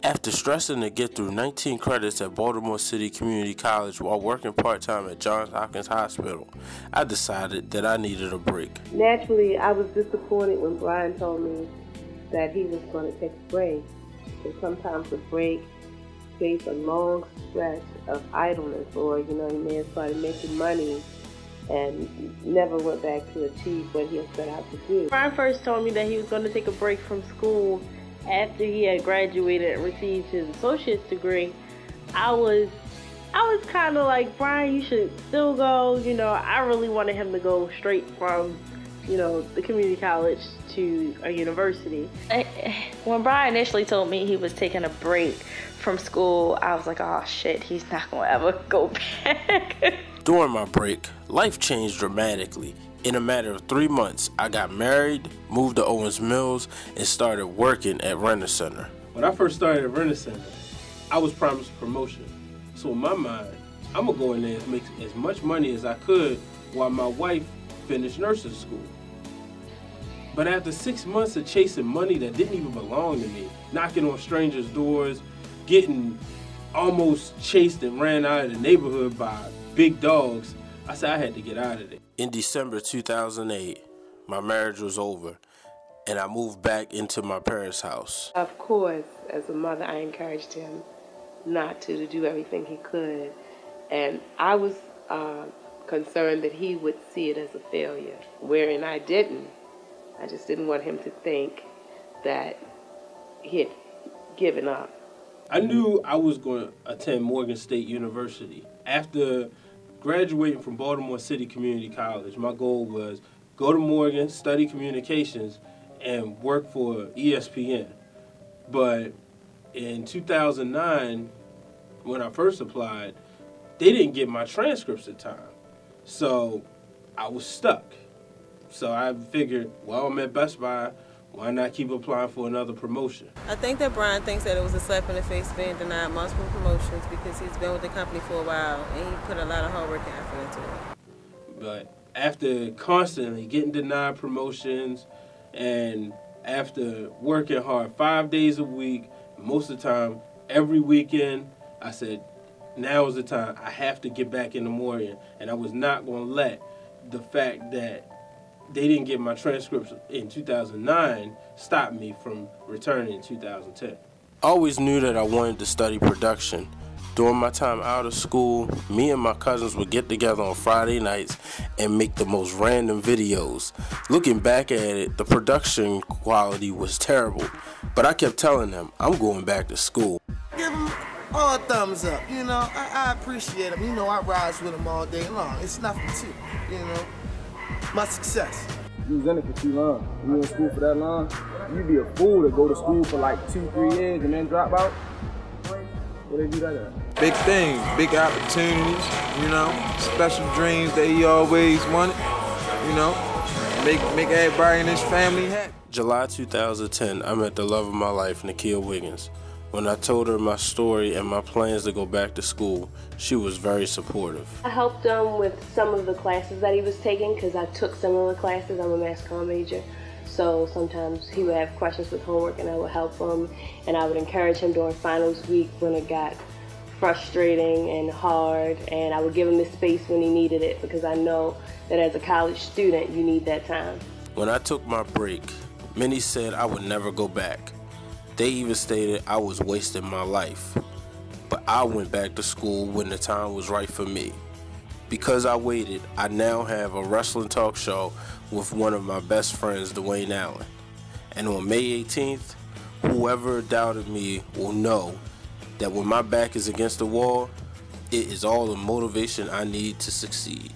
After stressing to get through 19 credits at Baltimore City Community College while working part-time at Johns Hopkins Hospital, I decided that I needed a break. Naturally, I was disappointed when Brian told me that he was going to take a break. And sometimes a break creates a long stretch of idleness, or, he may have started making money and never went back to achieve what he had set out to do. Brian first told me that he was going to take a break from school after he had graduated and received his associate's degree. I was kind of like, Brian, you should still go. I really wanted him to go straight from, the community college to a university. When Brian initially told me he was taking a break from school, I was like, oh shit, he's not gonna ever go back. During my break, life changed dramatically. In a matter of 3 months, I got married, moved to Owens Mills, and started working at Renner Center. When I first started at Renner Center, I was promised a promotion. So in my mind, I'm gonna go in there and make as much money as I could while my wife finished nursing school. But after 6 months of chasing money that didn't even belong to me, knocking on strangers' doors, getting almost chased and ran out of the neighborhood by big dogs, I said I had to get out of there. In December 2008, my marriage was over, and I moved back into my parents' house. Of course, as a mother, I encouraged him not to do everything he could, and I was concerned that he would see it as a failure, wherein I didn't. I just didn't want him to think that he had given up. I knew I was going to attend Morgan State University. After graduating from Baltimore City Community College, my goal was go to Morgan, study communications, and work for ESPN. But in 2009, when I first applied, they didn't get my transcripts in time. So I was stuck. So I figured, well, I'm at Best Buy, why not keep applying for another promotion? I think that Brian thinks that it was a slap in the face being denied multiple promotions because he's been with the company for a while and he put a lot of hard work and effort into it. But after constantly getting denied promotions and after working hard 5 days a week, most of the time, every weekend, I said, now is the time. I have to get back into Morgan. And I was not going to let the fact that they didn't get my transcripts in 2009 stop me from returning in 2010. I always knew that I wanted to study production. During my time out of school, me and my cousins would get together on Friday nights and make the most random videos. Looking back at it, the production quality was terrible, but I kept telling them, I'm going back to school. Give them all a thumbs up, I appreciate them. I rise with them all day long. It's nothing to, my success. You was in it for too long. You in school for that long, you'd be a fool to go to school for like 2-3 years and then drop out. What did you do that at? Big things, big opportunities, special dreams that he always wanted, make everybody in his family happy. July 2010, I met the love of my life, Nakia Wiggins. When I told her my story and my plans to go back to school, she was very supportive. I helped him with some of the classes that he was taking because I took some of the classes. I'm a mass comm major. So sometimes he would have questions with homework and I would help him. And I would encourage him during finals week when it got frustrating and hard. And I would give him the space when he needed it because I know that as a college student, you need that time. When I took my break, many said I would never go back. They even stated I was wasting my life. But I went back to school when the time was right for me. Because I waited, I now have a wrestling talk show with one of my best friends, Dwayne Allen. And on May 18th, whoever doubted me will know that when my back is against the wall, it is all the motivation I need to succeed.